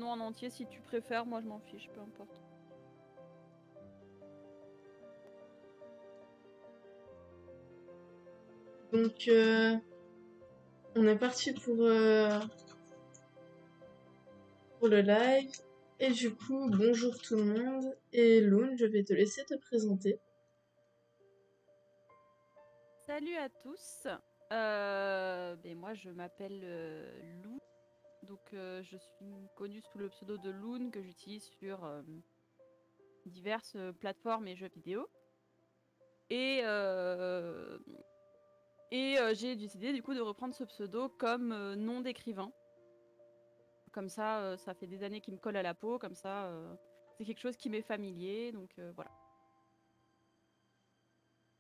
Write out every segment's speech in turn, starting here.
nom en entier si tu préfères, moi je m'en fiche, peu importe. Donc, on est parti pour le live. Et du coup, bonjour tout le monde. Et Loun, je vais te laisser te présenter. Salut à tous. Moi je m'appelle Lou. Donc je suis connue sous le pseudo de Loon que j'utilise sur diverses plateformes et jeux vidéo. Et, j'ai décidé du coup de reprendre ce pseudo comme nom d'écrivain. Comme ça, ça fait des années qu'il me colle à la peau, comme ça, c'est quelque chose qui m'est familier, donc voilà.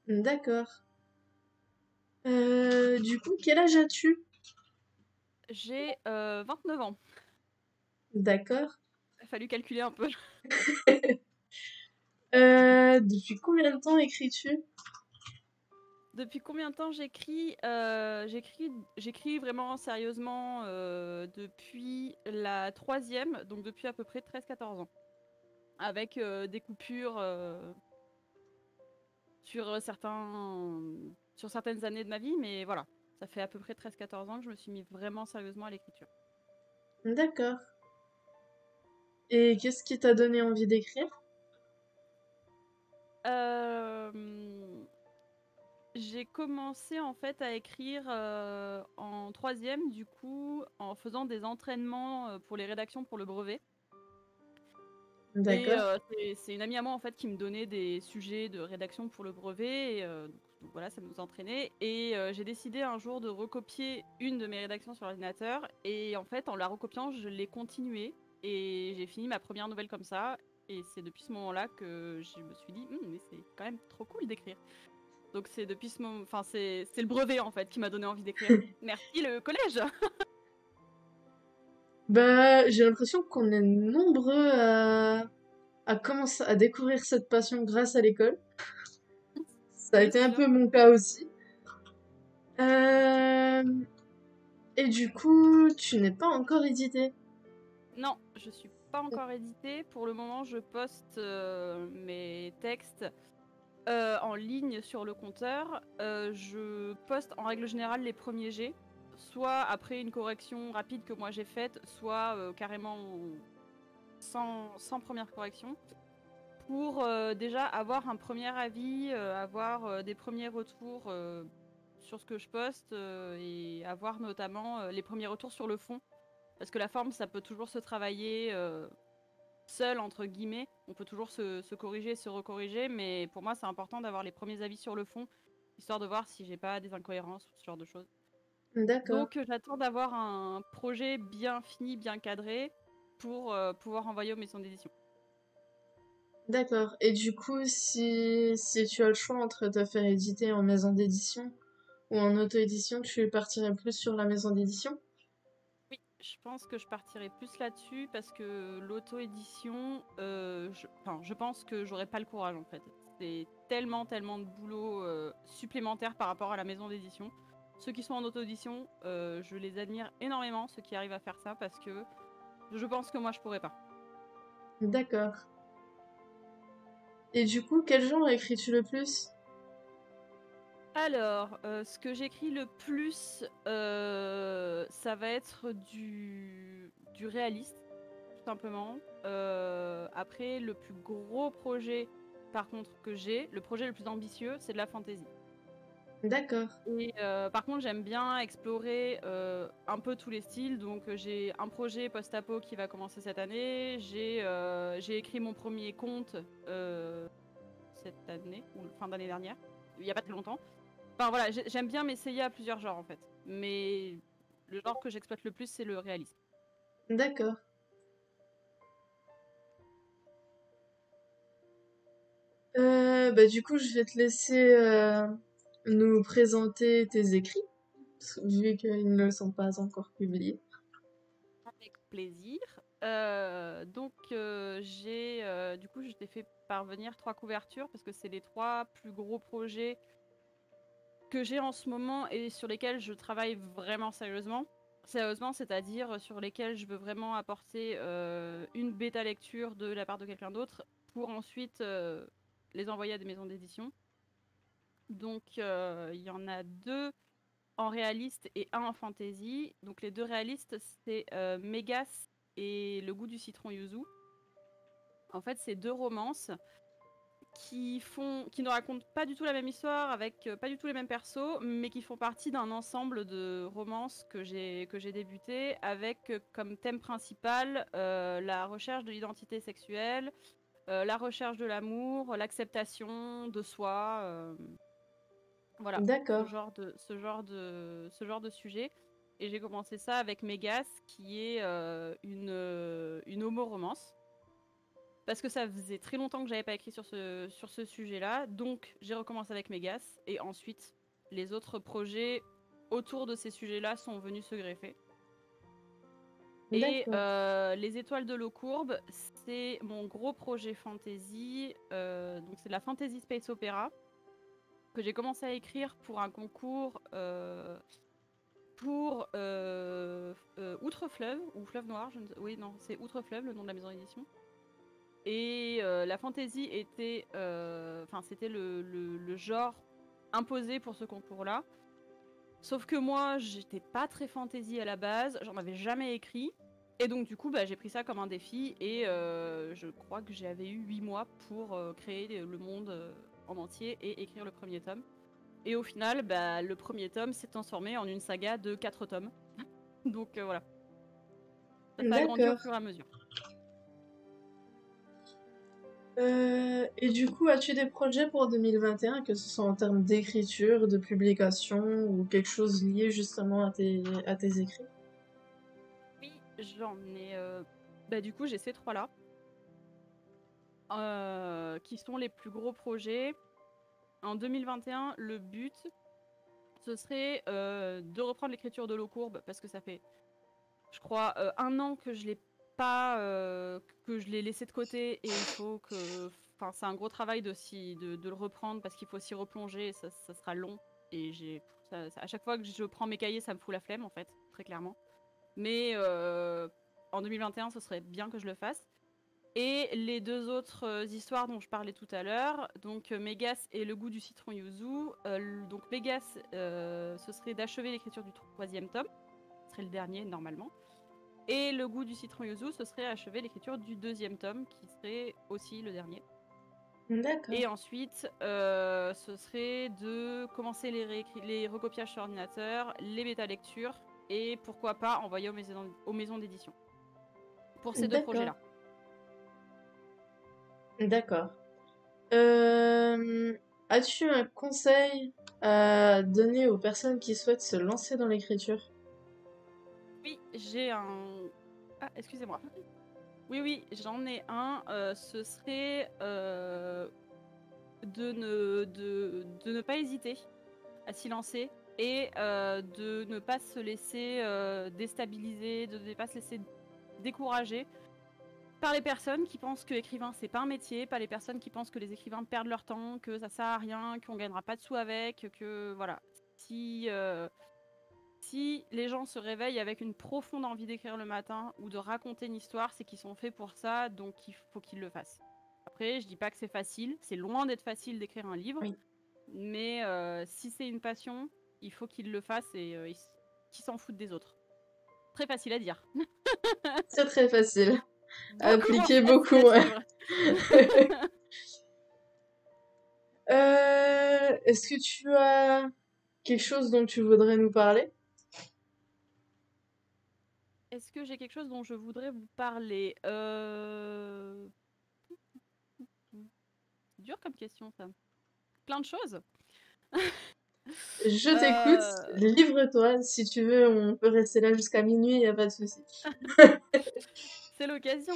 D'accord. Du coup, quel âge as-tu? J'ai 29 ans. D'accord. Il a fallu calculer un peu. Depuis combien de temps écris-tu? Depuis combien de temps j'écris j'écris vraiment sérieusement depuis la troisième, donc depuis à peu près 13-14 ans. Avec des coupures sur certaines années de ma vie, mais voilà. Ça fait à peu près 13-14 ans que je me suis mis vraiment sérieusement à l'écriture. D'accord. Et qu'est-ce qui t'a donné envie d'écrire? Euh, J'ai commencé en fait à écrire en troisième, du coup, en faisant des entraînements pour les rédactions pour le brevet. Et D'accord. c'est une amie à moi en fait qui me donnait des sujets de rédaction pour le brevet. Et, donc voilà, ça nous entraînait. Et j'ai décidé un jour de recopier une de mes rédactions sur l'ordinateur. Et en fait, en la recopiant, je l'ai continuée. Et j'ai fini ma première nouvelle comme ça. Et c'est depuis ce moment-là que je me suis dit, mais c'est quand même trop cool d'écrire. Donc c'est depuis ce moment, enfin c'est le brevet en fait qui m'a donné envie d'écrire. Merci le collège. Bah, j'ai l'impression qu'on est nombreux à commencer à découvrir cette passion grâce à l'école. Ça a C'est été un sûr. peu mon cas aussi. Euh, Et du coup, tu n'es pas encore édité. Non, je suis pas encore éditée. Pour le moment, je poste mes textes en ligne sur le compteur. Je poste en règle générale les premiers jets, soit après une correction rapide que moi j'ai faite, soit carrément sans première correction, pour déjà avoir un premier avis, avoir des premiers retours sur ce que je poste et avoir notamment les premiers retours sur le fond. Parce que la forme, ça peut toujours se travailler seul, entre guillemets. On peut toujours se corriger, se recorriger, mais pour moi, c'est important d'avoir les premiers avis sur le fond, histoire de voir si j'ai pas des incohérences ou ce genre de choses. D'accord, Donc, j'attends d'avoir un projet bien fini, bien cadré, pour pouvoir envoyer aux maisons d'édition. d'accord. Et du coup, si tu as le choix entre te faire éditer en maison d'édition ou en auto-édition, tu partirais plus sur la maison d'édition? Oui, je pense que je partirai plus là-dessus parce que l'auto-édition, je pense que j'aurais pas le courage en fait. C'est tellement de boulot supplémentaire par rapport à la maison d'édition. Ceux qui sont en auto-édition, je les admire énormément, ceux qui arrivent à faire ça, parce que je pense que moi je pourrais pas. D'accord. Et du coup, quel genre écris-tu le plus? Alors, ce que j'écris le plus, ça va être du réaliste, tout simplement. Après, le plus gros projet, par contre, que j'ai, le projet le plus ambitieux, c'est de la fantasy. D'accord, Et par contre, j'aime bien explorer un peu tous les styles. Donc, j'ai un projet post-apo qui va commencer cette année. J'ai écrit mon premier conte cette année, ou fin d'année dernière, il n'y a pas très longtemps. Enfin voilà, j'aime bien m'essayer à plusieurs genres en fait. Mais le genre que j'exploite le plus, c'est le réalisme. d'accord. Bah, du coup, je vais te laisser nous présenter tes écrits, vu qu'ils ne sont pas encore publiés. Avec plaisir. Du coup, je t'ai fait parvenir 3 couvertures parce que c'est les 3 plus gros projets que j'ai en ce moment et sur lesquels je travaille vraiment sérieusement. Sérieusement, c'est-à-dire sur lesquels je veux vraiment apporter une bêta lecture de la part de quelqu'un d'autre pour ensuite les envoyer à des maisons d'édition. Donc il y en a 2 en réaliste et 1 en fantasy. Donc les 2 réalistes, c'est Mégas et Le goût du citron yuzu. En fait, c'est 2 romances qui ne racontent pas du tout la même histoire, avec pas du tout les mêmes persos, mais qui font partie d'un ensemble de romances que j'ai débuté avec comme thème principal la recherche de l'identité sexuelle, la recherche de l'amour, l'acceptation de soi, voilà, D'accord. ce genre de sujet. Et j'ai commencé ça avec Mégas, qui est une homo-romance. Parce que ça faisait très longtemps que j'avais pas écrit sur ce sujet-là. Donc j'ai recommencé avec Mégas. Et ensuite, les autres projets autour de ces sujets-là sont venus se greffer. Et D'accord. Les Étoiles de l'eau courbe, c'est mon gros projet fantasy. Donc c'est de la fantasy space opéra que j'ai commencé à écrire pour un concours pour Outre-Fleuve ou Fleuve Noir. Oui, non, c'est Outre-Fleuve, le nom de la maison d'édition. Et la fantasy était, c'était le genre imposé pour ce concours-là. Sauf que moi, j'étais pas très fantasy à la base, j'en avais jamais écrit. Et donc du coup, bah, j'ai pris ça comme un défi et je crois que j'avais eu 8 mois pour créer le monde en entier et écrire le premier tome. Et au final, bah, le premier tome s'est transformé en une saga de 4 tomes. Donc voilà, ça s'est agrandi au D'accord. fur et à mesure. Et du coup, as-tu des projets pour 2021, que ce soit en termes d'écriture, de publication ou quelque chose lié justement à tes écrits? Oui, j'en ai... Bah, du coup, j'ai ces 3-là. Qui sont les plus gros projets. En 2021, le but, ce serait de reprendre l'écriture de l'eau courbe, parce que ça fait, je crois, 1 an que je l'ai pas, que je l'ai laissé de côté, et il faut que, enfin, c'est un gros travail de le reprendre, parce qu'il faut s'y replonger, ça sera long, et à chaque fois que je prends mes cahiers, ça me fout la flemme, en fait, très clairement. Mais en 2021, ce serait bien que je le fasse. Et les 2 autres histoires dont je parlais tout à l'heure, donc Mégas et Le goût du citron yuzu. Donc Mégas, ce serait d'achever l'écriture du 3e tome, ce serait le dernier normalement. Et Le goût du citron yuzu, ce serait achever l'écriture du 2e tome, qui serait aussi le dernier. D'accord. Et ensuite, ce serait de commencer les recopiages sur ordinateur, les bêta-lectures, et pourquoi pas envoyer aux maisons d'édition. Pour ces 2 D'accord. projets-là. D'accord. As-tu un conseil à donner aux personnes qui souhaitent se lancer dans l'écriture? Oui, j'ai un... Ah, excusez-moi. Oui, oui, j'en ai un. Ce serait de ne pas hésiter à s'y lancer et de ne pas se laisser déstabiliser, de ne pas se laisser décourager par les personnes qui pensent que écrivain c'est pas un métier, pas les personnes qui pensent que les écrivains perdent leur temps, que ça sert à rien, qu'on gagnera pas de sous avec, que voilà. Si les gens se réveillent avec une profonde envie d'écrire le matin ou de raconter une histoire, c'est qu'ils sont faits pour ça, donc il faut qu'ils le fassent. Après, je dis pas que c'est facile, c'est loin d'être facile d'écrire un livre, Oui. mais si c'est une passion, il faut qu'ils le fassent et qu'ils s'en foutent des autres. Très facile à dire. C'est très facile. À Beaucoup moins appliquer facile beaucoup, à ouais. suivre. Est-ce que tu as quelque chose dont tu voudrais nous parler? Est-ce que j'ai quelque chose dont je voudrais vous parler C'est dur comme question ça. Plein de choses. Je t'écoute, Euh, livre-toi. Si tu veux, on peut rester là jusqu'à minuit, y a pas de souci. C'est l'occasion.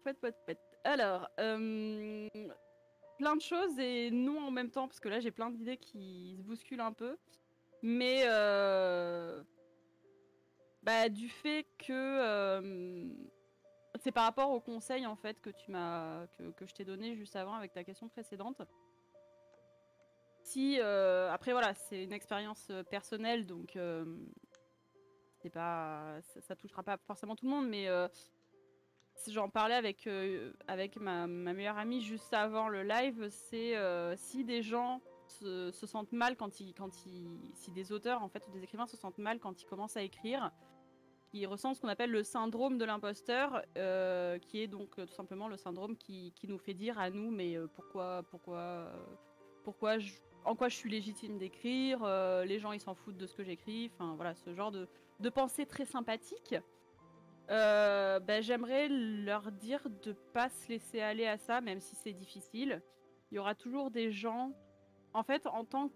Pouet, pouet, pouet. Alors, plein de choses et non en même temps, parce que là j'ai plein d'idées qui se bousculent un peu. Mais bah, du fait que c'est par rapport au conseil en fait que je t'ai donné juste avant avec ta question précédente. Si après voilà, c'est une expérience personnelle, donc C'est pas, ça touchera pas forcément tout le monde, mais j'en parlais avec ma meilleure amie juste avant le live. C'est si des gens se sentent mal si des auteurs en fait ou des écrivains se sentent mal quand ils commencent à écrire, ils ressentent ce qu'on appelle le syndrome de l'imposteur, qui est donc tout simplement le syndrome qui nous fait dire à nous mais pourquoi en quoi je suis légitime d'écrire, les gens ils s'en foutent de ce que j'écris, enfin voilà, ce genre de pensée très sympathique. J'aimerais leur dire de pas se laisser aller à ça, même si c'est difficile. Il y aura toujours des gens, en fait, en tant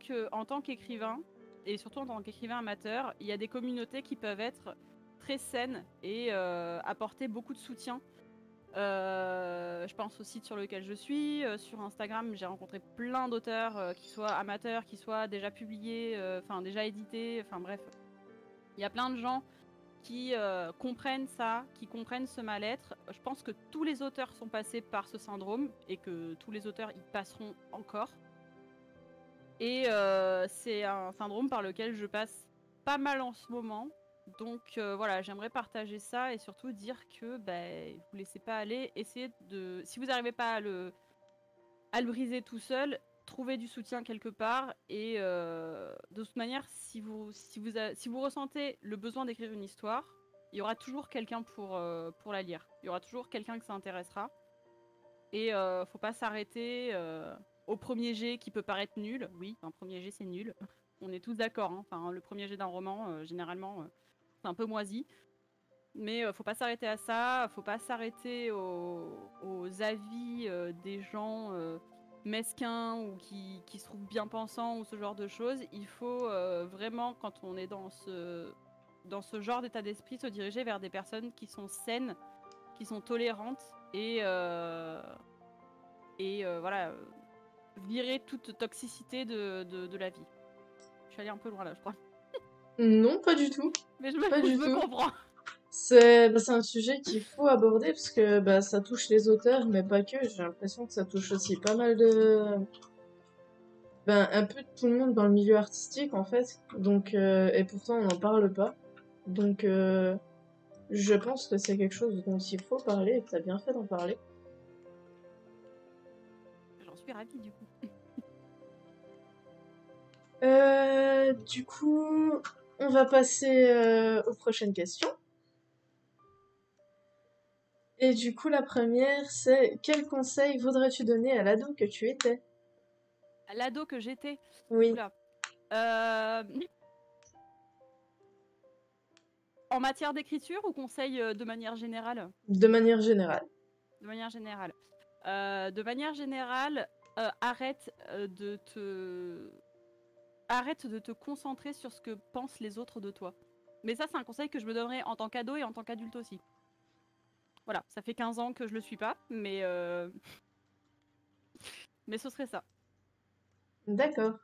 qu'écrivain, et surtout en tant qu'écrivain amateur, il y a des communautés qui peuvent être très saines et apporter beaucoup de soutien. Je pense au site sur lequel je suis, sur Instagram, j'ai rencontré plein d'auteurs, qui soient amateurs, qui soient déjà publiés, enfin déjà édités, enfin bref. Il y a plein de gens qui comprennent ça, qui comprennent ce mal-être. Je pense que tous les auteurs sont passés par ce syndrome et que tous les auteurs y passeront encore. Et c'est un syndrome par lequel je passe pas mal en ce moment. Donc voilà, j'aimerais partager ça et surtout dire que vous laissez pas aller. Essayez de, si vous n'arrivez pas à le briser tout seul, trouver du soutien quelque part. Et de toute manière, si vous ressentez le besoin d'écrire une histoire, il y aura toujours quelqu'un pour la lire. Il y aura toujours quelqu'un que ça intéressera. Et faut pas s'arrêter au premier jet qui peut paraître nul. Oui, un premier jet c'est nul. On est tous d'accord. Hein. Enfin, le premier jet d'un roman, généralement, c'est un peu moisi. Mais faut pas s'arrêter à ça. Faut pas s'arrêter aux avis des gens mesquins ou qui se trouvent bien pensants ou ce genre de choses. Il faut vraiment, quand on est dans ce genre d'état d'esprit, se diriger vers des personnes qui sont saines, qui sont tolérantes et voilà, virer toute toxicité de la vie. Je suis allée un peu loin là, je crois. Non, pas du tout. Mais je Pas du me tout. comprends. C'est un sujet qu'il faut aborder parce que ça touche les auteurs, mais pas que. J'ai l'impression que ça touche aussi pas mal de... un peu tout le monde dans le milieu artistique en fait. Donc, et pourtant on n'en parle pas. Donc, je pense que c'est quelque chose dont il faut parler et que t'as bien fait d'en parler. J'en suis ravie du coup. Du coup, on va passer aux prochaines questions. Et du coup, la première, c'est quel conseil voudrais-tu donner à l'ado que tu étais? À l'ado que j'étais. Oui, Oula. En matière d'écriture ou conseil de manière générale? de manière générale. De manière générale. De manière générale, arrête de te concentrer sur ce que pensent les autres de toi. Mais ça, c'est un conseil que je me donnerais en tant qu'ado et en tant qu'adulte aussi. Voilà, ça fait 15 ans que je le suis pas, mais ce serait ça. D'accord.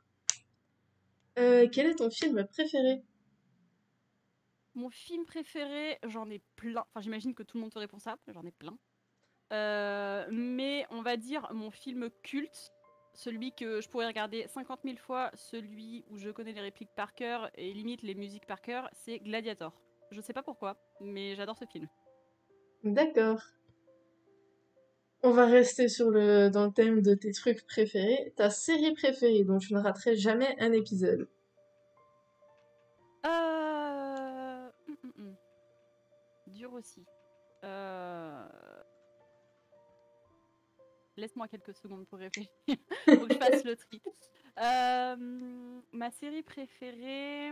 Quel est ton film préféré? Mon film préféré, j'en ai plein. Enfin, j'imagine que tout le monde te répond ça, j'en ai plein. Mais on va dire mon film culte, celui que je pourrais regarder 50 000 fois, celui où je connais les répliques par cœur et limite les musiques par cœur, c'est Gladiator. Je sais pas pourquoi, mais j'adore ce film. D'accord. On va rester dans le thème de tes trucs préférés. Ta série préférée dont tu ne raterais jamais un épisode. Euh... hum, hum, hum. Dur aussi. Laisse-moi quelques secondes pour réfléchir. Faut que je fasse le tri. Ma série préférée.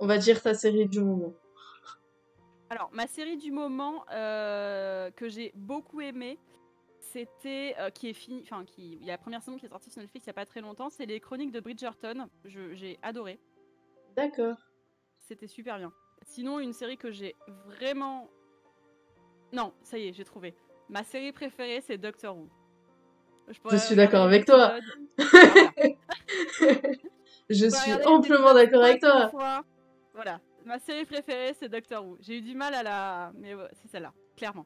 On va dire ta série du moment. Alors, ma série du moment que j'ai beaucoup aimée, c'était qui est fini, enfin il y a la première saison qui est sortie sur Netflix il y a pas très longtemps, c'est les Chroniques de Bridgerton. J'ai adoré. D'accord. C'était super bien. Sinon, une série que j'ai vraiment. Non, ça y est, j'ai trouvé. Ma série préférée, c'est Doctor Who. Je Je pourrais suis regarder d'accord les avec toi. épisodes. Voilà. Je Pourrais suis regarder les amplement épisodes d'accord avec 50 toi. fois. Voilà. Ma série préférée, c'est Doctor Who. J'ai eu du mal à la. Mais ouais, c'est celle-là, clairement.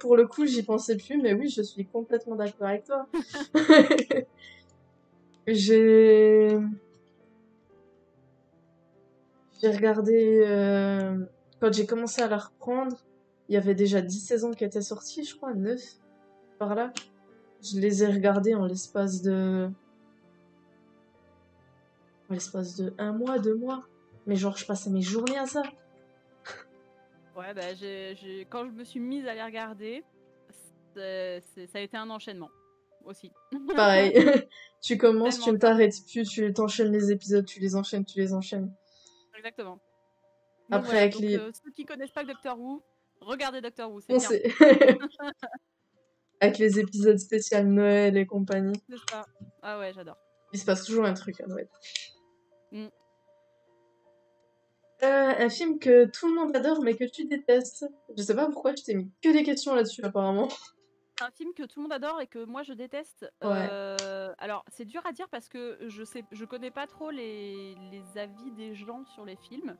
Pour le coup, j'y pensais plus, mais oui, je suis complètement d'accord avec toi. J'ai J'ai regardé quand j'ai commencé à la reprendre, il y avait déjà 10 saisons qui étaient sorties, je crois, 9 par là. Je les ai regardées en l'espace de un mois, 2 mois. Mais genre, je passais mes journées à ça. Ouais, bah, quand je me suis mise à les regarder, ça a été un enchaînement aussi. Pareil, tu commences, tu Tellement ne bien. t'arrêtes plus, tu t'enchaînes les épisodes, tu les enchaînes, tu les enchaînes. Exactement. Donc Après, voilà, avec donc les... ceux qui connaissent pas Doctor Who, regardez Doctor Who, c'est On bien. sait. Avec les épisodes spéciaux Noël et compagnie. C'est ça. Ah ouais, j'adore. Il se passe toujours un truc à Noël. Mm. Un film que tout le monde adore mais que tu détestes. Je sais pas pourquoi je t'ai mis que des questions là-dessus apparemment. Un film que tout le monde adore et que moi je déteste. Ouais. Alors c'est dur à dire parce que je connais pas trop les avis des gens sur les films.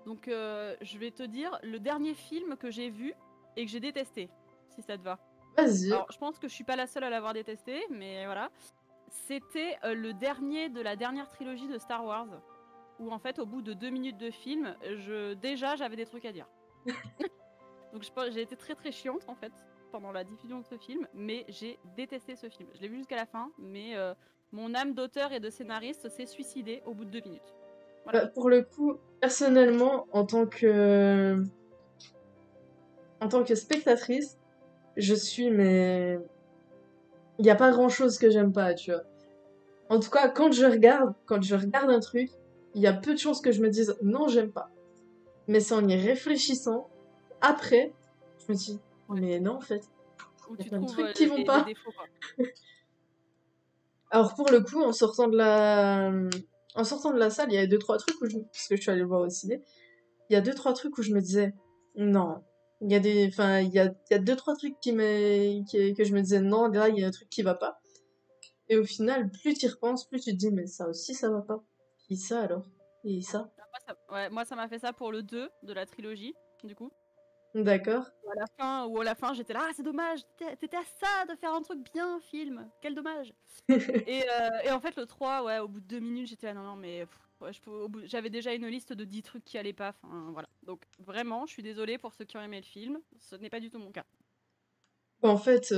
Donc je vais te dire le dernier film que j'ai vu et que j'ai détesté, si ça te va. Vas-y. Alors je pense que je suis pas la seule à l'avoir détesté, mais voilà. C'était le dernier de la dernière trilogie de Star Wars, où en fait au bout de 2 minutes de film, déjà j'avais des trucs à dire. Donc j'ai été très très chiante en fait pendant la diffusion de ce film, mais j'ai détesté ce film. Je l'ai vu jusqu'à la fin, mais mon âme d'auteur et de scénariste s'est suicidée au bout de 2 minutes. Voilà. Bah, pour le coup, personnellement, en tant que spectatrice, je suis mais il n'y a pas grand-chose que j'aime pas, tu vois. En tout cas, quand je regarde un truc, il y a peu de chances que je me dise non, j'aime pas. Mais c'est en y réfléchissant, après, je me dis Ouais. mais non en fait, Où il y a tu plein de trouves trucs qui vont les pas. défauts quoi. Alors pour le coup, en sortant de la salle, il y avait deux trois trucs parce que je suis allée le voir au ciné, il y a deux trois trucs où je me disais non. Il y a deux trois trucs que je me disais non, là il y a un truc qui va pas. Et au final, plus tu y repenses, plus tu te dis mais ça aussi ça va pas. Et ça alors? Et ça? Moi ça m'a fait ça pour le 2 de la trilogie, du coup. D'accord. Ou à la fin j'étais là, ah c'est dommage, t'étais à ça de faire un truc bien film, quel dommage. Et en fait le 3, ouais, au bout de 2 minutes j'étais là, non mais ouais, j'avais déjà une liste de 10 trucs qui allaient pas, enfin voilà. Donc vraiment, je suis désolée pour ceux qui ont aimé le film, ce n'est pas du tout mon cas. En fait,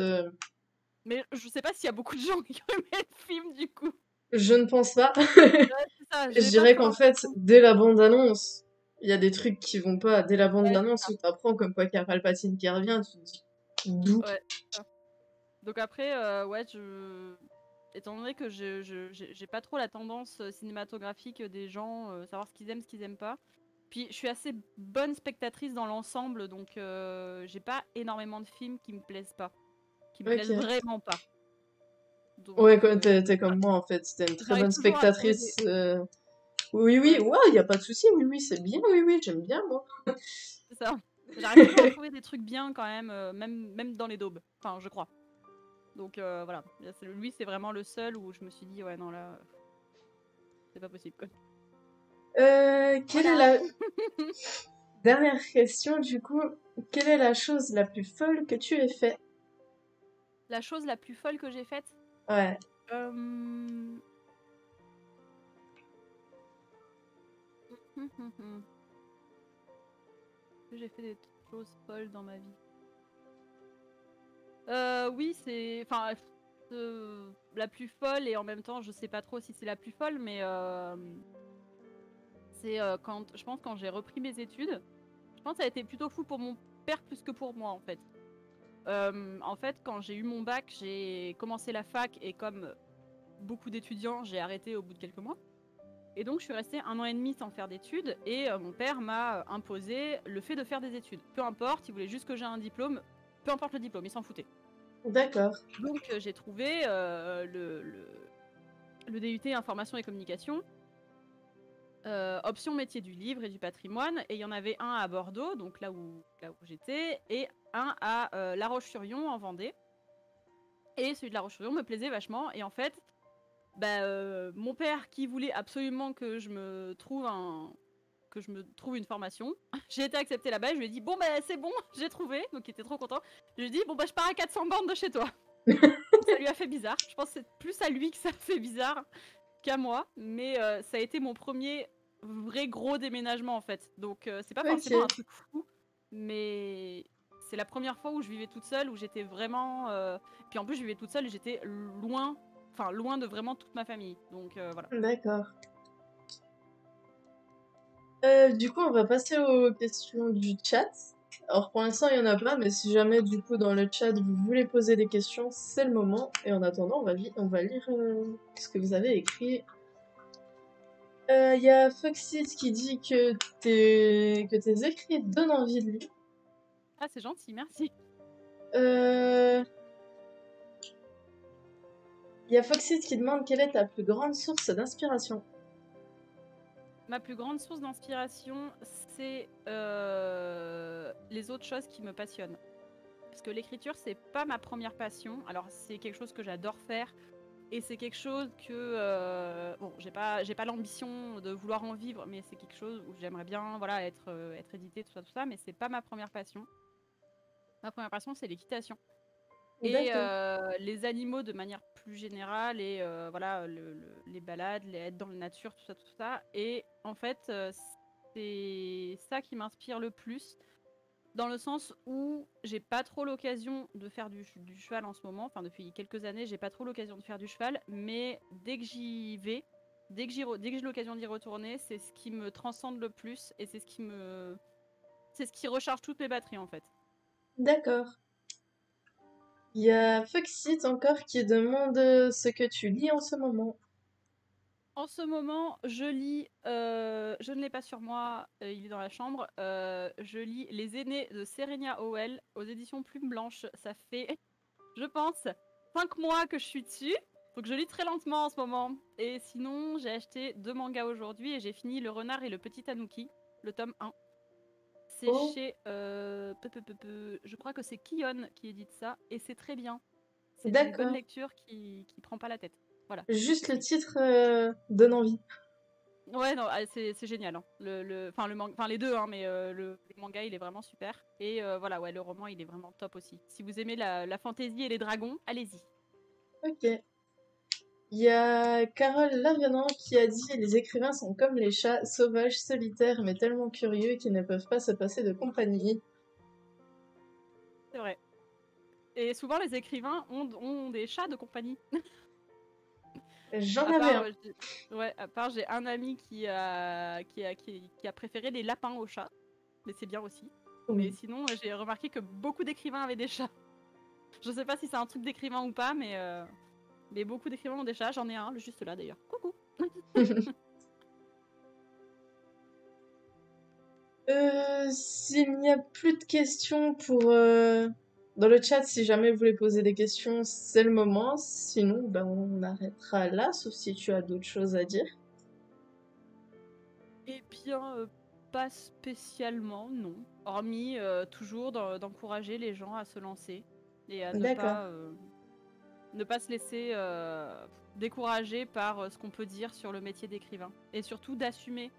Mais je sais pas s'il y a beaucoup de gens qui ont aimé le film du coup. je ne pense pas. Ouais, c'est ça, Je j'ai pas dirais trop qu'en fait, l'impression. dès la bande-annonce, il y a des trucs qui vont pas. Dès la Ouais, bande-annonce où t'apprends comme quoi qu'il y a Palpatine qui revient, tu te dis d'où? ouais. Donc après, ouais, étant donné que j'ai pas trop la tendance cinématographique des gens, savoir ce qu'ils aiment pas. Puis je suis assez bonne spectatrice dans l'ensemble, donc j'ai pas énormément de films qui me plaisent pas, qui me plaisent Ok. vraiment pas. Donc Ouais, quoi, t'es comme moi en fait. T'es une très bonne j'arrive toujours à trouver des. spectatrice. Oui, oui, Ouais, ouais, y a pas de souci. Oui, oui, c'est bien. Oui, oui, j'aime bien moi. c'est ça. J'arrive toujours à trouver des trucs bien quand même, même dans les daubes. Enfin, je crois. Donc voilà. Lui, c'est vraiment le seul où je me suis dit, ouais, non, là, c'est pas possible quoi. Quelle est Voilà. la dernière question du coup? Quelle est la chose la plus folle que tu aies fait? La chose la plus folle que j'ai faite. Ouais. Euh... J'ai fait des choses folles dans ma vie. Oui, c'est. Enfin, la plus folle et en même temps, je sais pas trop si c'est la plus folle, mais c'est quand. Je pense quand j'ai repris mes études. Je pense que ça a été plutôt fou pour mon père plus que pour moi en fait. En fait, quand j'ai eu mon bac, j'ai commencé la fac et comme beaucoup d'étudiants, j'ai arrêté au bout de quelques mois. Et donc, je suis restée 1 an et demi sans faire d'études et mon père m'a imposé le fait de faire des études. Peu importe, il voulait juste que j'ai un diplôme, peu importe le diplôme, il s'en foutait. D'accord. Donc, j'ai trouvé le DUT Information et Communication, option métier du livre et du patrimoine. Et il y en avait un à Bordeaux, donc là où j'étais, et un à La Roche-sur-Yon en Vendée. Et celui de La Roche-sur-Yon me plaisait vachement. Et en fait, mon père qui voulait absolument que je me trouve une formation. J'ai été acceptée là-bas, je lui ai dit bon c'est bon, j'ai trouvé, donc il était trop content. Je lui ai dit bon je pars à 400 bornes de chez toi. Ça lui a fait bizarre, je pense que c'est plus à lui que ça fait bizarre qu'à moi, mais ça a été mon premier vrai gros déménagement en fait. Donc c'est pas Ok. forcément un truc fou, mais c'est la première fois où je vivais toute seule, où j'étais vraiment. Puis en plus, je vivais toute seule et j'étais loin, enfin loin de vraiment toute ma famille. Donc voilà. D'accord. Du coup, on va passer aux questions du chat. Alors pour l'instant, il y en a pas, mais si jamais du coup dans le chat vous voulez poser des questions, c'est le moment. Et en attendant, on va lire ce que vous avez écrit. Il y a Foxit qui dit que tes écrits donnent envie de lire. Ah, c'est gentil, merci. Il y a Foxit qui demande quelle est ta plus grande source d'inspiration. Ma plus grande source d'inspiration, c'est les autres choses qui me passionnent. Parce que l'écriture, c'est pas ma première passion. Alors, c'est quelque chose que j'adore faire. Et c'est quelque chose que... bon, j'ai pas l'ambition de vouloir en vivre, mais c'est quelque chose où j'aimerais bien voilà, être édité, tout ça. Mais c'est pas ma première passion. Ma première passion, c'est l'équitation. Et D'accord. les animaux de manière plus générale, et voilà, les balades, être dans la nature, tout ça. Et en fait, c'est ça qui m'inspire le plus, dans le sens où j'ai pas trop l'occasion de faire du cheval en ce moment. Enfin, depuis quelques années, j'ai pas trop l'occasion de faire du cheval, mais dès que j'y vais, dès que j'ai l'occasion d'y retourner, c'est ce qui me transcende le plus, et c'est ce qui recharge toutes mes batteries en fait. D'accord. Il y a Foxit encore qui demande ce que tu lis en ce moment. En ce moment, je lis, je ne l'ai pas sur moi, il est dans la chambre, je lis Les Aînés de Serena Howell aux éditions Plume Blanche. Ça fait, je pense, 5 mois que je suis dessus, donc je lis très lentement en ce moment. Et sinon, j'ai acheté 2 mangas aujourd'hui et j'ai fini Le Renard et le Petit Tanuki, le tome 1. C'est Oh, chez, je crois que c'est Kion qui édite ça, et c'est très bien. C'est une bonne d'accord. lecture qui prend pas la tête. Voilà. Juste le titre donne envie. Ouais, non, c'est génial. Hein. Enfin, les deux, hein, mais le manga, il est vraiment super. Et voilà, ouais, le roman, il est vraiment top aussi. Si vous aimez la fantaisie et les dragons, allez-y. Ok. Il y a Carole Lavenant qui a dit les écrivains sont comme les chats, sauvages, solitaires, mais tellement curieux qu'ils ne peuvent pas se passer de compagnie. C'est vrai. Et souvent, les écrivains ont des chats de compagnie. J'en À avais part, un. ouais, à part, j'ai un ami qui a préféré les lapins aux chats. Mais c'est bien aussi. Mais Oui. sinon, j'ai remarqué que beaucoup d'écrivains avaient des chats. Je sais pas si c'est un truc d'écrivain ou pas, mais beaucoup d'écrivains ont des chats. J'en ai un, juste là d'ailleurs. Coucou. S'il n'y a plus de questions dans le chat, si jamais vous voulez poser des questions, c'est le moment. Sinon, ben, on arrêtera là, sauf si tu as d'autres choses à dire. Eh bien, pas spécialement, non. Hormis toujours d'encourager les gens à se lancer et à D'accord. ne pas se laisser décourager par ce qu'on peut dire sur le métier d'écrivain. Et surtout d'assumer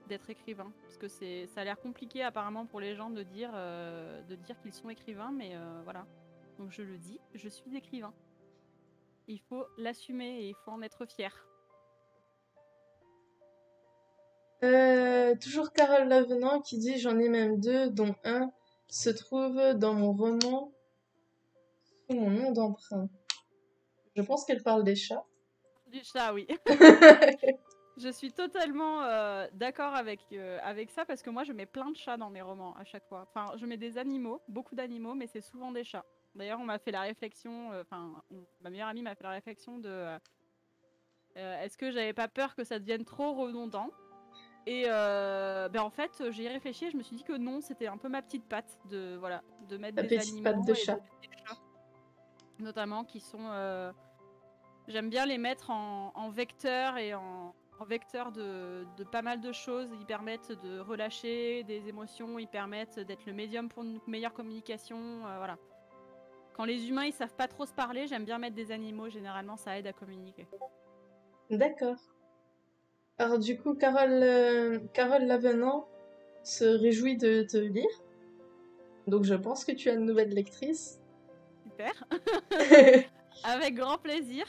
d'être écrivain. Parce que ça a l'air compliqué apparemment pour les gens de dire qu'ils sont écrivains, mais voilà. Donc je le dis, je suis écrivain. Il faut l'assumer et il faut en être fier. Toujours Carole Lavenant qui dit j'en ai même deux, dont un se trouve dans mon roman sous mon nom d'emprunt. Je pense qu'elle parle des chats. Du chat, oui. Je suis totalement d'accord avec ça parce que moi je mets plein de chats dans mes romans à chaque fois. Enfin, je mets des animaux, beaucoup d'animaux, mais c'est souvent des chats. D'ailleurs, on m'a fait la réflexion, ma meilleure amie m'a fait la réflexion de est-ce que j'avais pas peur que ça devienne trop redondant. Et en fait, j'y ai réfléchi et je me suis dit que non, c'était un peu ma petite patte voilà, de mettre La des petite patte animaux de et de chat. mettre des chats, notamment qui sont j'aime bien les mettre en vecteur et en vecteur de pas mal de choses. Ils permettent de relâcher des émotions, ils permettent d'être le médium pour une meilleure communication. Voilà. Quand les humains ils savent pas trop se parler, j'aime bien mettre des animaux. Généralement, ça aide à communiquer. D'accord. Alors du coup, Carole Lavenant se réjouit de te lire. Donc je pense que tu as une nouvelle lectrice. Super. Avec grand plaisir.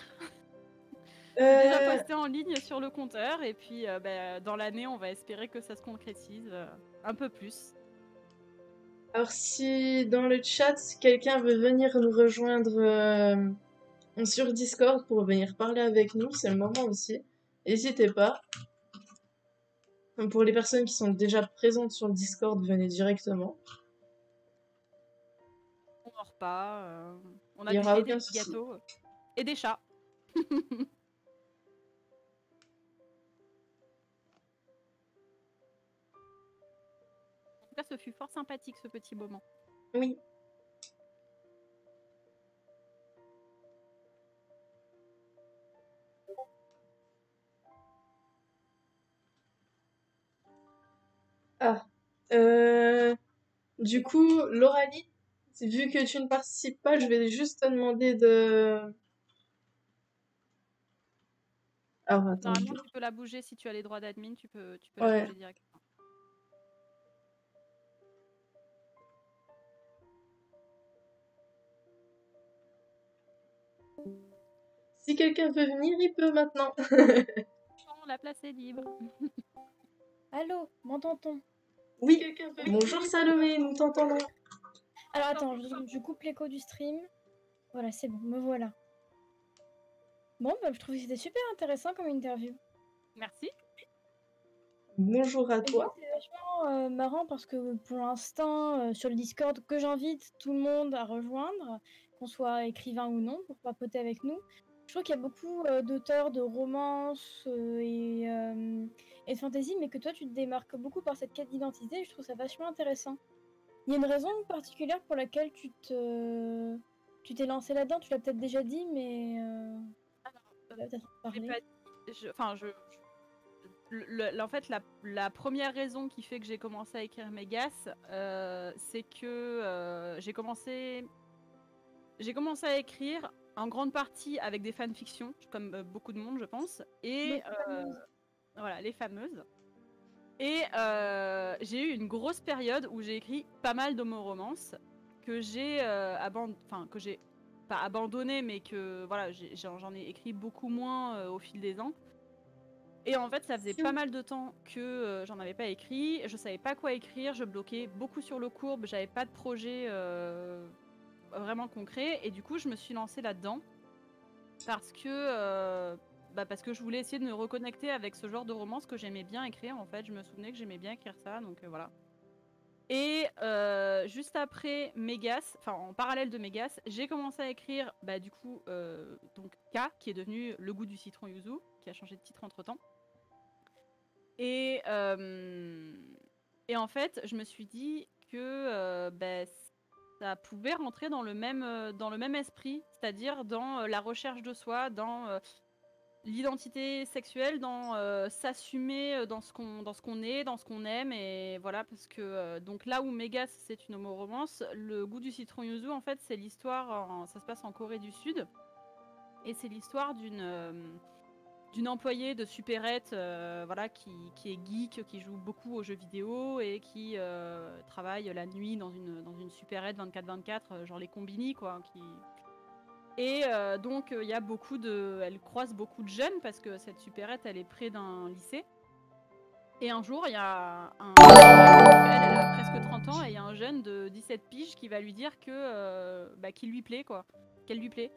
C'est déjà Euh, posté en ligne sur le compteur et puis dans l'année, on va espérer que ça se concrétise un peu plus. alors si dans le chat, quelqu'un veut venir nous rejoindre sur Discord pour venir parler avec nous, c'est le moment aussi. N'hésitez pas. Pour les personnes qui sont déjà présentes sur le Discord, venez directement. On mord pas, on Il a n'y aura et des aucun petits souci. gâteaux et des chats. En tout cas, ce fut fort sympathique ce petit moment. Oui. Ah. Du coup, Lauralie, vu que tu ne participes pas, je vais juste te demander de... Alors, attends. Normalement, tu peux la bouger si tu as les droits d'admin, tu peux la Ouais. bouger directement. Si quelqu'un veut venir, il peut maintenant. Non, la place est libre. Allô, m'entend-on? Oui. Bonjour Salomé, nous t'entendons. Alors attends, je coupe l'écho du stream. Voilà, c'est bon, me voilà. Bon, bah, je trouve que c'était super intéressant comme interview. Merci. Bonjour à Et toi. c'est vachement marrant parce que pour l'instant, sur le Discord, que j'invite tout le monde à rejoindre, qu'on soit écrivain ou non, pour papoter avec nous. Je trouve qu'il y a beaucoup d'auteurs de romances et de fantasy, mais que toi, tu te démarques beaucoup par cette quête d'identité, et je trouve ça vachement intéressant. Il y a une raison particulière pour laquelle tu t'es lancé là-dedans, tu l'as peut-être déjà dit, mais tu vas peut-être en J'ai parler. pas dit- Enfin, en fait, la première raison qui fait que j'ai commencé à écrire Mégas, c'est que j'ai commencé à écrire en grande partie avec des fanfictions, comme beaucoup de monde, je pense, et Les fameuses. voilà, les fameuses. Et j'ai eu une grosse période où j'ai écrit pas mal d'homoromances que j'ai que j'ai pas abandonné, mais que voilà, j'en ai écrit beaucoup moins au fil des ans. Et en fait, ça faisait pas mal de temps que j'en avais pas écrit. Je savais pas quoi écrire, je bloquais beaucoup sur le courbe, j'avais pas de projet vraiment concret. Et du coup, je me suis lancée là-dedans parce que je voulais essayer de me reconnecter avec ce genre de romance que j'aimais bien écrire. En fait, je me souvenais que j'aimais bien écrire ça, donc voilà. Et juste après Mégas, enfin en parallèle de Mégas, j'ai commencé à écrire du coup donc K, qui est devenu Le goût du citron yuzu, qui a changé de titre entre temps. Et en fait, je me suis dit que ça pouvait rentrer dans le même esprit, c'est-à-dire dans la recherche de soi, dans l'identité sexuelle, dans s'assumer dans ce qu'on est, dans ce qu'on aime, et voilà, parce que donc là où Mégas c'est une homoromance, Le goût du citron yuzu en fait c'est l'histoire, ça se passe en Corée du Sud, et c'est l'histoire d'une employée de supérette voilà, qui est geek, qui joue beaucoup aux jeux vidéo et qui travaille la nuit dans une supérette 24/24, genre les combini quoi. Et donc il y a elle croise beaucoup de jeunes parce que cette supérette elle est près d'un lycée. Et un jour il y a elle a presque 30 ans et il y a un jeune de 17 piges qui va lui dire que qu'il lui plaît quoi, qu'elle lui plaît.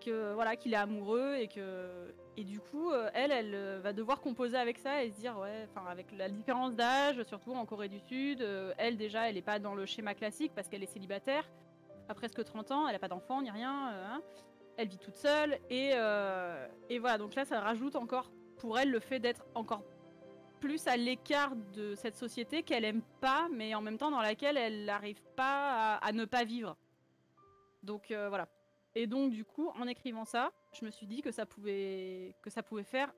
Que voilà, qu'il est amoureux et du coup elle va devoir composer avec ça et se dire ouais, enfin avec la différence d'âge, surtout en Corée du Sud, elle déjà elle est pas dans le schéma classique parce qu'elle est célibataire à presque 30 ans, elle a pas d'enfant ni rien, hein. Elle vit toute seule et voilà, donc là ça rajoute encore pour elle le fait d'être encore plus à l'écart de cette société qu'elle aime pas, mais en même temps dans laquelle elle n'arrive pas à ne pas vivre. Donc voilà. Et donc du coup, en écrivant ça, je me suis dit que ça pouvait faire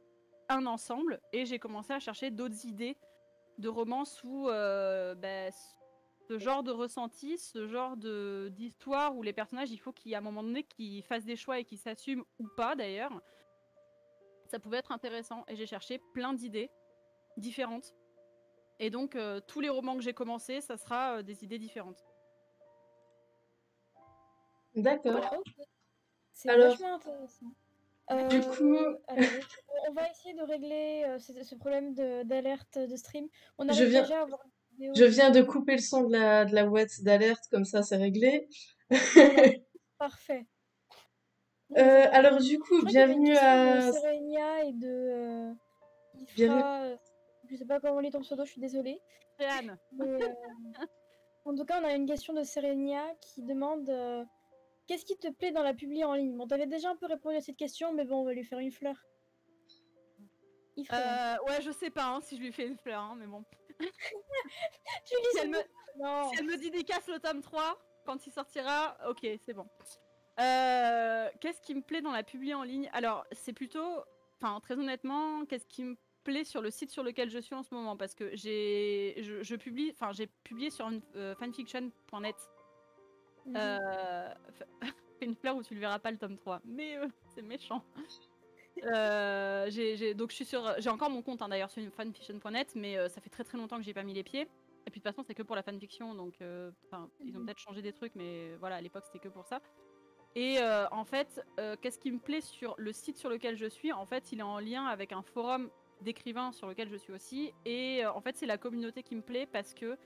un ensemble, et j'ai commencé à chercher d'autres idées de romances où ce genre de ressenti, ce genre d'histoire où les personnages, il faut qu'à un moment donné qu'ils fassent des choix et qu'ils s'assument ou pas d'ailleurs, ça pouvait être intéressant. Et j'ai cherché plein d'idées différentes. Et donc tous les romans que j'ai commencé, ça sera des idées différentes. D'accord. Ok. C'est Alors, vachement intéressant. Du coup, alors, on va essayer de régler ce problème d'alerte de stream. On je arrive viens, déjà à avoir une vidéo je viens de qui... couper le son de la boîte d'alerte, comme ça c'est réglé. Voilà, parfait. Bon, bah, c'est parfait. Alors du Je coup, crois qu'il y avait une bienvenue question de à... Serenia et de Bienvenue... Ifra. Je sais pas comment on lit ton pseudo, je suis désolée. Réane. Mais, en tout cas, on a une question de Serenia qui demande qu'est-ce qui te plaît dans la publi en ligne? Bon, t'avais déjà un peu répondu à cette question, mais bon, on va lui faire une fleur. Ifra. Ouais, je sais pas hein, si je lui fais une fleur, hein, mais bon. Tu lis Si ce elle me, book? Non. si elle me dédicace le tome 3, quand il sortira, ok, c'est bon. Qu'est-ce qui me plaît dans la publi en ligne? Alors, c'est plutôt... Enfin, très honnêtement, qu'est-ce qui me plaît sur le site sur lequel je suis en ce moment? Parce que je publie... Enfin, j'ai publié sur fanfiction.net. Fais une fleur où tu le verras pas le tome 3. Mais c'est méchant. Donc j'ai encore mon compte hein, d'ailleurs sur fanfiction.net, mais ça fait très très longtemps que j'ai pas mis les pieds. Et puis de toute façon c'est que pour la fanfiction, donc ils ont peut-être changé des trucs, mais voilà à l'époque c'était que pour ça. Et en fait, qu'est-ce qui me plaît sur le site sur lequel je suis? En fait, il est en lien avec un forum d'écrivains sur lequel je suis aussi. Et en fait, c'est la communauté qui me plaît parce que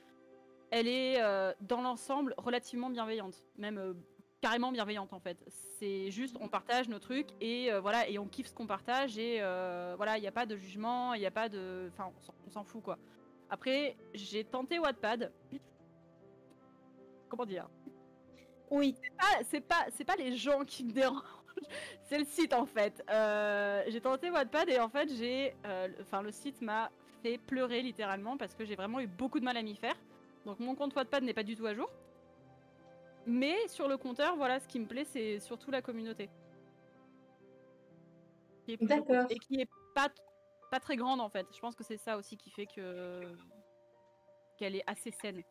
elle est dans l'ensemble relativement bienveillante, même carrément bienveillante en fait. C'est juste on partage nos trucs et voilà et on kiffe ce qu'on partage et voilà il n'y a pas de jugement, il n'y a pas de, enfin on s'en fout quoi. Après j'ai tenté Wattpad. Comment dire? Oui. C'est pas les gens qui me dérangent, c'est le site en fait. J'ai tenté Wattpad et en fait le site m'a fait pleurer littéralement parce que j'ai vraiment eu beaucoup de mal à m'y faire. Donc mon compte Wattpad n'est pas du tout à jour. Mais sur le compteur, voilà, ce qui me plaît, c'est surtout la communauté. Qui est plutôt cool. D'accord. Et qui est pas très grande en fait. Je pense que c'est ça aussi qui fait qu'elle est assez saine.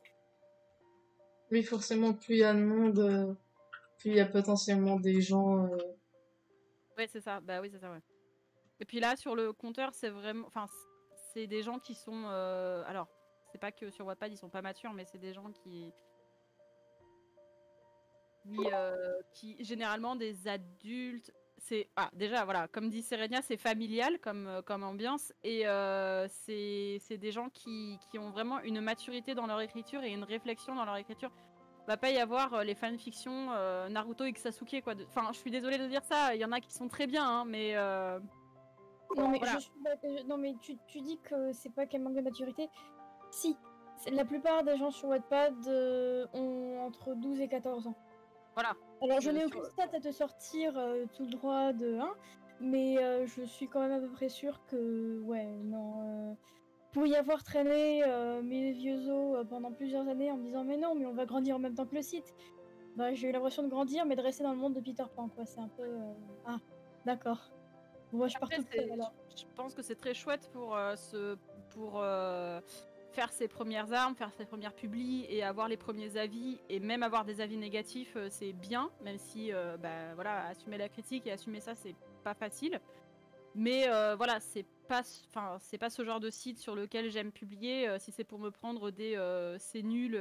Oui, forcément, plus il y a de monde, plus il y a potentiellement des gens... Ouais, c'est ça. Bah oui, c'est ça, ouais. Et puis là, sur le compteur, c'est vraiment... Enfin, c'est des gens qui sont... Alors, c'est pas que sur Wattpad, ils sont pas matures, mais c'est des gens qui généralement des adultes. Déjà voilà, comme dit Serenia, c'est familial comme ambiance et c'est des gens qui ont vraiment une maturité dans leur écriture et une réflexion dans leur écriture. Va pas y avoir les fanfictions Naruto et Sasuke quoi. Enfin, je suis désolée de dire ça, il y en a qui sont très bien, hein, mais Non, mais, voilà. non, mais tu dis que c'est pas qu'elle manque de maturité. Si, la plupart des gens sur Wattpad ont entre 12 et 14 ans. Voilà. Alors, je n'ai aucune stat à te sortir tout le droit de 1, mais je suis quand même à peu près sûre que, ouais, non. Pour y avoir traîné mes vieux os pendant plusieurs années en me disant, mais non, mais on va grandir en même temps que le site. Bah, j'ai eu l'impression de grandir, mais de rester dans le monde de Peter Pan, quoi. C'est un peu. Ah, d'accord. Bon, moi, je pars toute seule alors. Je pense que c'est très chouette pour faire ses premières armes, faire ses premières publis et avoir les premiers avis et même avoir des avis négatifs, c'est bien, même si bah, voilà, assumer la critique et assumer ça, c'est pas facile. Mais voilà, c'est pas ce genre de site sur lequel j'aime publier. Si c'est pour me prendre des c'est nul.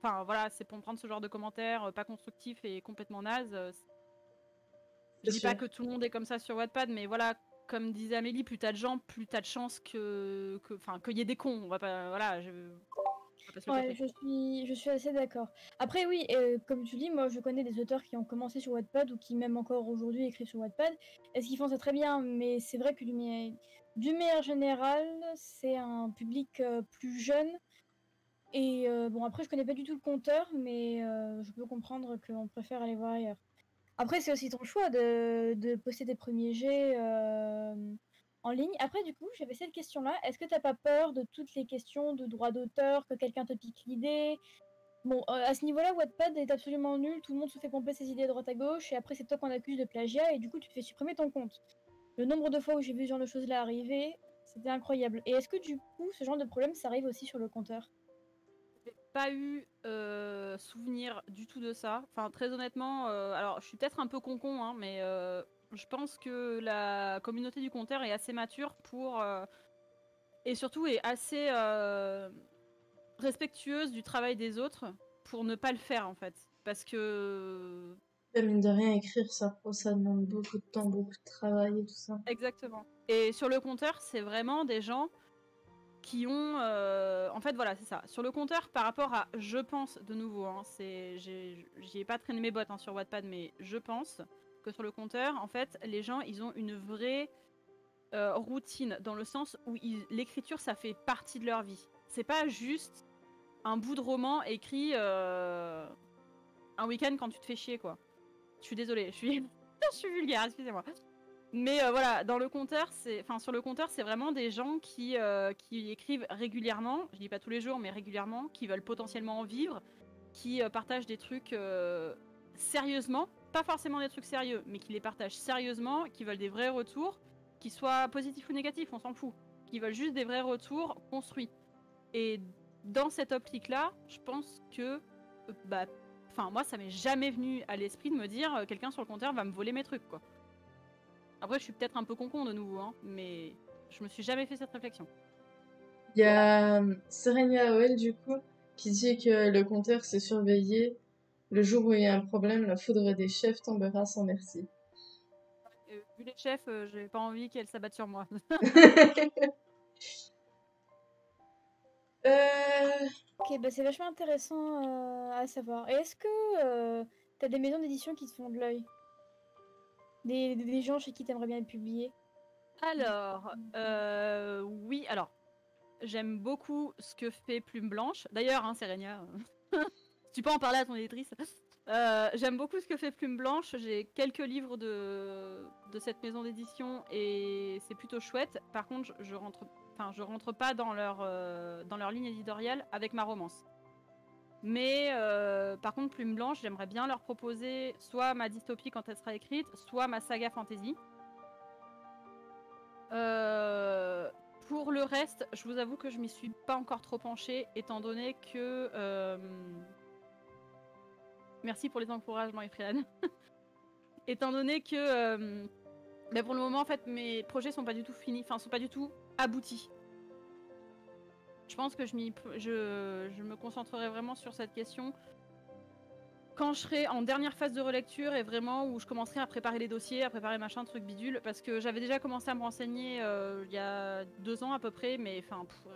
Enfin voilà, c'est pour me prendre ce genre de commentaires pas constructifs et complètement nazes. Je dis pas que tout le monde est comme ça sur Wattpad, mais voilà, comme disait Amélie, plus t'as de gens, plus t'as de chances qu'il y ait des cons. On va pas, voilà, Ouais, je suis assez d'accord. Après, oui, comme tu dis, moi je connais des auteurs qui ont commencé sur Wattpad ou qui, même encore aujourd'hui, écrivent sur Wattpad. Est-ce qu'ils font ça très bien? Mais c'est vrai que du meilleur général, c'est un public plus jeune. Et bon, après, je connais pas du tout le compteur, mais je peux comprendre qu'on préfère aller voir ailleurs. Après, c'est aussi ton choix de poster tes premiers jets en ligne. Après, du coup, j'avais cette question-là. Est-ce que t'as pas peur de toutes les questions de droit d'auteur, que quelqu'un te pique l'idée? Bon, à ce niveau-là, Wattpad est absolument nul. Tout le monde se fait pomper ses idées à droite à gauche. Et après, c'est toi qu'on accuse de plagiat. Et du coup, tu te fais supprimer ton compte. Le nombre de fois où j'ai vu ce genre de choses-là arriver, c'était incroyable. Et est-ce que du coup, ce genre de problème, ça arrive aussi sur le compteur? J'ai pas eu souvenir du tout de ça. Enfin, très honnêtement, alors je suis peut-être un peu con-con, hein, mais je pense que la communauté du compteur est assez mature pour et surtout est assez respectueuse du travail des autres pour ne pas le faire en fait. Parce que Mine de rien, écrire ça demande beaucoup de temps, beaucoup de travail et tout ça. Exactement. Et sur le compteur, c'est vraiment des gens qui ont... En fait, voilà, c'est ça. Sur le compteur, par rapport à... Je pense, de nouveau, hein, j'y ai pas traîné mes bottes sur Wattpad, mais je pense que sur le compteur, en fait, les gens, ils ont une vraie routine, dans le sens où l'écriture, ça fait partie de leur vie. C'est pas juste un bout de roman écrit un week-end quand tu te fais chier, quoi. Je suis désolée, je suis vulgaire, excusez-moi. Mais voilà, dans le compteur, sur le compteur, c'est vraiment des gens qui écrivent régulièrement, je dis pas tous les jours, mais régulièrement, qui veulent potentiellement en vivre, qui partagent des trucs sérieusement, pas forcément des trucs sérieux, mais qui les partagent sérieusement, qui veulent des vrais retours, qui soient positifs ou négatifs, on s'en fout, qui veulent juste des vrais retours construits. Et dans cette optique-là, je pense que, moi, ça m'est jamais venu à l'esprit de me dire quelqu'un sur le compteur va me voler mes trucs, quoi. Après, je suis peut-être un peu con de nouveau, hein, mais je me suis jamais fait cette réflexion. Il y a Serenia Oel, du coup, qui dit que le compteur c'est surveillé. Le jour où il y a un problème, la foudre des chefs tombera sans merci. Vu les chefs, j'ai pas envie qu'elles s'abattent sur moi. Ok, bah c'est vachement intéressant à savoir. Et est-ce que t'as des maisons d'édition qui te font de l'œil? Des gens chez qui t'aimerais bien être publié? Alors, oui, alors, j'aime beaucoup ce que fait Plume Blanche. D'ailleurs, hein, Serenia, tu peux en parler à ton éditrice. J'aime beaucoup ce que fait Plume Blanche. J'ai quelques livres de cette maison d'édition et c'est plutôt chouette. Par contre, je rentre pas dans leur ligne éditoriale avec ma romance. Mais par contre, Plume Blanche, j'aimerais bien leur proposer soit ma dystopie quand elle sera écrite, soit ma saga fantasy. Pour le reste, je vous avoue que je m'y suis pas encore trop penchée, étant donné que... Merci pour les encouragements, Efrian. Étant donné que pour le moment, en fait, mes projets sont pas du tout finis, enfin, sont pas du tout aboutis. Je pense que je me concentrerai vraiment sur cette question quand je serai en dernière phase de relecture et vraiment où je commencerai à préparer les dossiers, à préparer machin, truc bidule, parce que j'avais déjà commencé à me renseigner il y a 2 ans à peu près, mais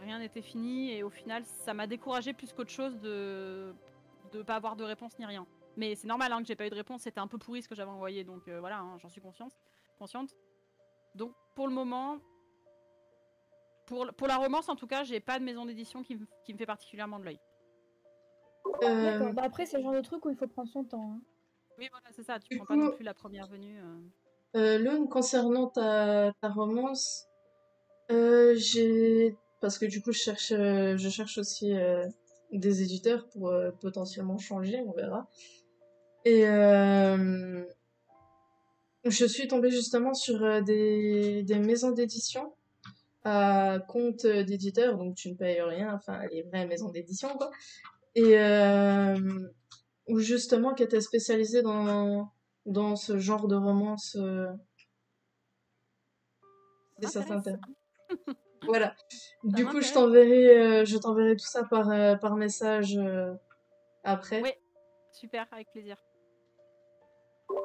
rien n'était fini et au final, ça m'a découragée plus qu'autre chose de pas avoir de réponse ni rien. Mais c'est normal que j'ai pas eu de réponse, c'était un peu pourri ce que j'avais envoyé, donc voilà, j'en suis consciente. Donc pour le moment, pour la romance en tout cas, j'ai pas de maison d'édition qui me fait particulièrement de l'œil. D'accord, bah après c'est le genre de truc où il faut prendre son temps. Hein. Oui voilà, c'est ça, tu prends pas non plus la première venue. Lune, concernant ta romance, parce que du coup je cherche aussi des éditeurs pour potentiellement changer, on verra. Et je suis tombée justement sur des maisons d'édition à compte d'éditeur, donc tu ne payes rien, enfin les vraies maisons d'édition quoi. Et où justement qui était spécialisée dans ce genre de romance. Si ça t'intéresse. Voilà. Du coup, je t'enverrai tout ça par message après. Oui, super, avec plaisir.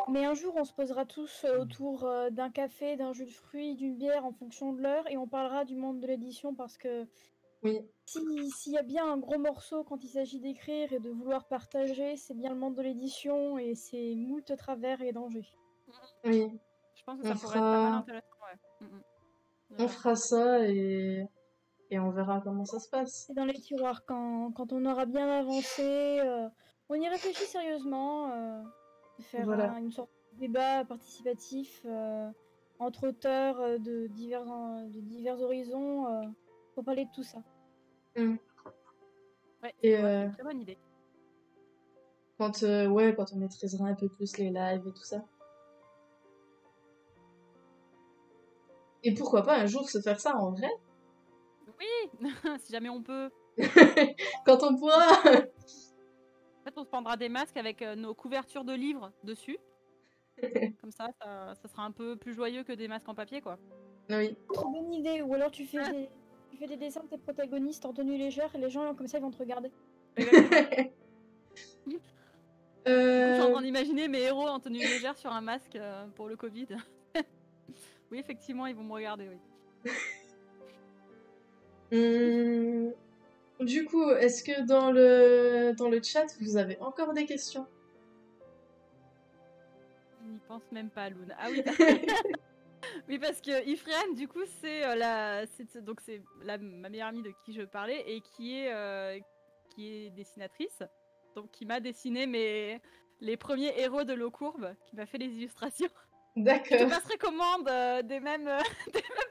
Mais un jour, on se posera tous autour d'un café, d'un jus de fruits, d'une bière en fonction de l'heure et on parlera du monde de l'édition parce que Oui. s'il y a bien un gros morceau quand il s'agit d'écrire et de vouloir partager, c'est bien le monde de l'édition et c'est moult travers et dangers. Oui. Je pense que ça pourrait être pas mal intéressant, ouais. On fera ça et on verra comment ça se passe. C'est dans les tiroirs quand on aura bien avancé. On y réfléchit sérieusement. De faire une sorte de débat participatif entre auteurs de divers horizons pour parler de tout ça. Ouais, c'est une très bonne idée. Quand on maîtrisera un peu plus les lives et tout ça. Et pourquoi pas un jour se faire ça en vrai? Oui, si jamais on peut. Quand on pourra. En fait, on se prendra des masques avec nos couvertures de livres dessus. Comme ça sera un peu plus joyeux que des masques en papier, quoi. Oui. Trop bonne idée. Ou alors tu fais des dessins de tes protagonistes en tenue légère et les gens comme ça ils vont te regarder. Exactement. Du coup, je suis en train d'imaginer mes héros en tenue légère sur un masque pour le Covid. Oui, effectivement, ils vont me regarder, oui. Du coup, est-ce que dans le chat, vous avez encore des questions? Je n'y pense même pas, Lune. Ah oui, oui, parce que Ifriane, du coup, c'est ma meilleure amie de qui je parlais et qui est dessinatrice. Donc, qui m'a dessiné les premiers héros de l'eau courbe, qui m'a fait les illustrations. Je te D'accord. passerai commande des mêmes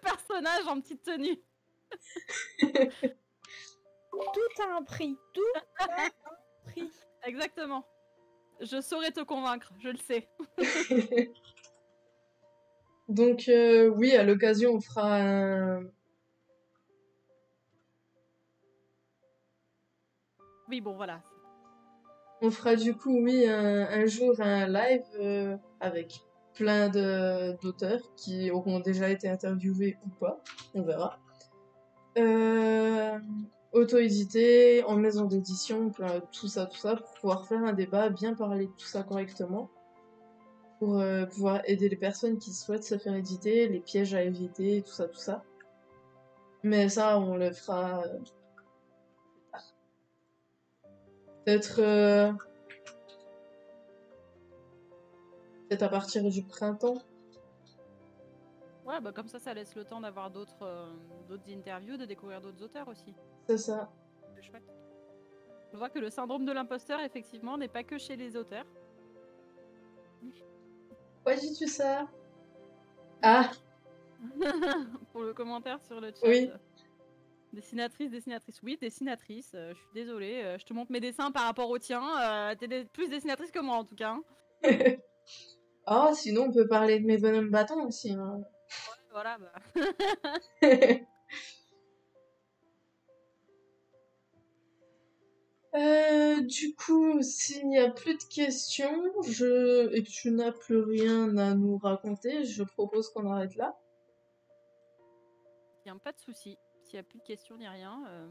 personnages en petite tenue. Tout a un prix. Tout a un prix. Exactement. Je saurais te convaincre, je le sais. Donc, oui, à l'occasion, on fera un... Oui, bon, voilà. On fera du coup, oui, un jour un live avec plein d'auteurs qui auront déjà été interviewés ou pas, on verra. Auto-édité, en maison d'édition, tout ça, pour pouvoir faire un débat, bien parler de tout ça correctement, pour pouvoir aider les personnes qui souhaitent se faire éditer, les pièges à éviter, tout ça. Mais ça, on le fera peut-être à partir du printemps. Ouais, bah comme ça laisse le temps d'avoir d'autres interviews, de découvrir d'autres auteurs aussi. C'est ça. C'est chouette. Je vois que le syndrome de l'imposteur, effectivement, n'est pas que chez les auteurs. Pourquoi dis-tu ça? Ah, Pour le commentaire sur le chat. oui. Dessinatrice. Oui, dessinatrice. Je suis désolée. Je te montre mes dessins par rapport aux tiens. T'es plus dessinatrice que moi, en tout cas. Oh, sinon, on peut parler de mes bonhommes bâtons aussi, hein. Voilà, bah. Du coup, s'il n'y a plus de questions, et que tu n'as plus rien à nous raconter, je propose qu'on arrête là. Il n'y a pas de souci. S'il n'y a plus de questions ni rien,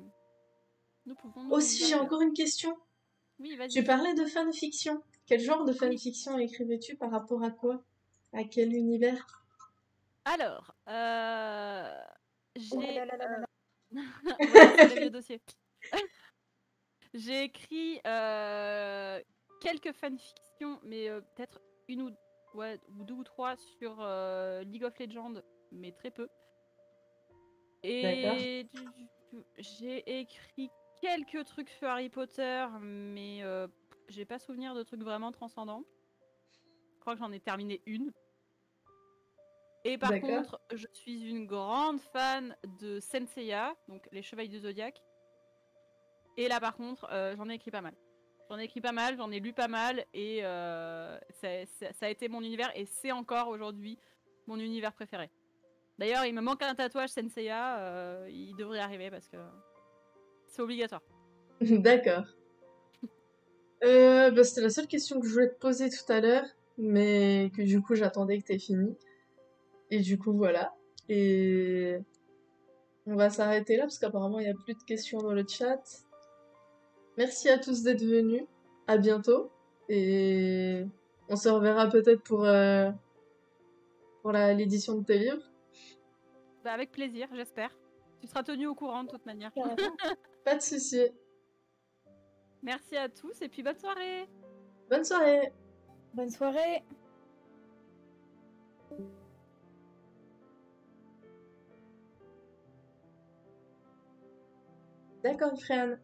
nous pouvons nous Aussi, j'ai arrêter là. encore une question. Oui, vas-y. Tu parlais de fanfiction. Quel genre de fanfiction écrivais-tu par rapport à quoi? À quel univers? Alors, j'ai... Oh là là là là là. Voilà, c'est le vieux dossier. J'ai écrit quelques fanfictions, mais peut-être une ou deux ou trois sur League of Legends, mais très peu. D'accord. Et j'ai écrit quelques trucs sur Harry Potter, mais j'ai pas souvenir de trucs vraiment transcendants. Je crois que j'en ai terminé une. Et par D'accord. contre, je suis une grande fan de Senseiya, donc les Chevaliers du Zodiaque. Et là, par contre, j'en ai écrit pas mal. J'en ai lu pas mal, et ça a été mon univers, et c'est encore aujourd'hui mon univers préféré. D'ailleurs, il me manque un tatouage Senseiya, il devrait arriver parce que c'est obligatoire. D'accord. Bah, c'était la seule question que je voulais te poser tout à l'heure, mais que du coup j'attendais que t'aies fini. Et du coup voilà. Et on va s'arrêter là parce qu'apparemment il n'y a plus de questions dans le chat. Merci à tous d'être venus. À bientôt. Et on se reverra peut-être pour l'édition de tes livres. Bah, avec plaisir, j'espère. Tu seras tenu au courant de toute manière. Carrément. Pas de souci. Merci à tous et puis bonne soirée. Bonne soirée. Bonne soirée. D'accord, Fréane.